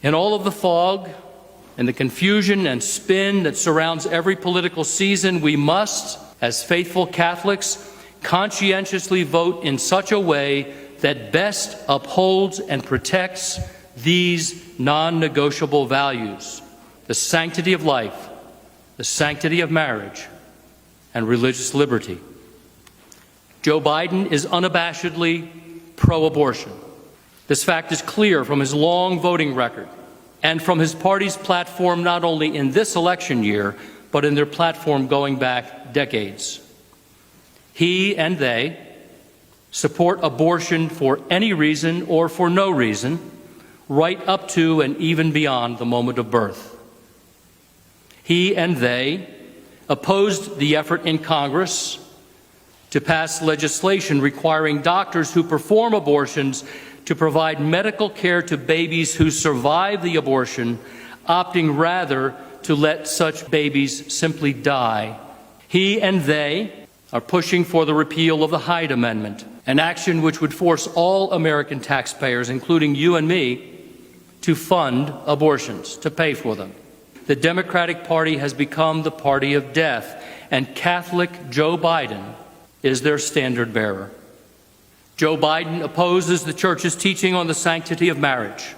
In all of the fog and the confusion and spin that surrounds every political season, we must, as faithful Catholics, conscientiously vote in such a way that best upholds and protects these non-negotiable values: the sanctity of life, the sanctity of marriage, and religious liberty. Joe Biden is unabashedly pro-abortion. This fact is clear from his long voting record and from his party's platform, not only in this election year, but in their platform going back decades. He and they support abortion for any reason or for no reason, right up to and even beyond the moment of birth. He and they opposed the effort in Congress to pass legislation requiring doctors who perform abortions to provide medical care to babies who survive the abortion, opting rather to let such babies simply die. He and they are pushing for the repeal of the Hyde Amendment, an action which would force all American taxpayers, including you and me, to fund abortions, to pay for them. The Democratic Party has become the party of death, and Catholic Joe Biden is their standard bearer. Joe Biden opposes the Church's teaching on the sanctity of marriage.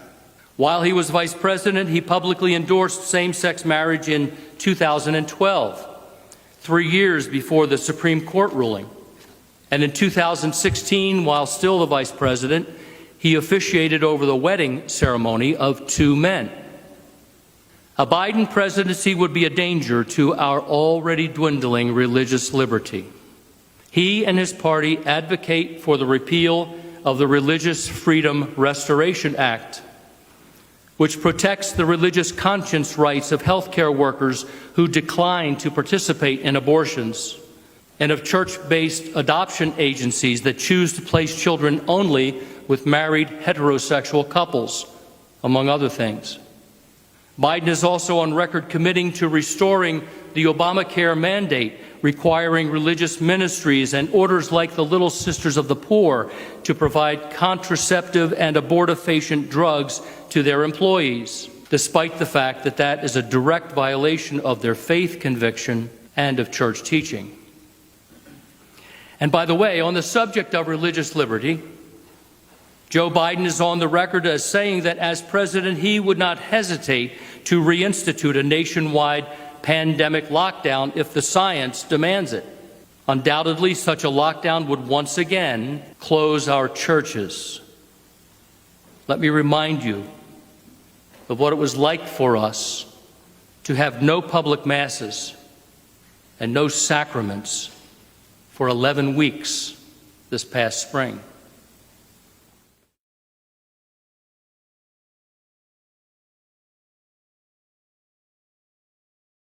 While he was vice president, he publicly endorsed same-sex marriage in 2012, 3 years before the Supreme Court ruling. And in 2016, while still the vice president, he officiated over the wedding ceremony of 2 men. A Biden presidency would be a danger to our already dwindling religious liberty. He and his party advocate for the repeal of the Religious Freedom Restoration Act, which protects the religious conscience rights of healthcare workers who decline to participate in abortions, and of church-based adoption agencies that choose to place children only with married heterosexual couples, among other things. Biden is also on record committing to restoring the Obamacare mandate, requiring religious ministries and orders like the Little Sisters of the Poor to provide contraceptive and abortifacient drugs to their employees, despite the fact that that is a direct violation of their faith conviction and of church teaching. And by the way, on the subject of religious liberty, Joe Biden is on the record as saying that as president, he would not hesitate to reinstitute a nationwide pandemic lockdown if the science demands it. Undoubtedly, such a lockdown would once again close our churches. Let me remind you of what it was like for us to have no public masses and no sacraments for 11 weeks this past spring.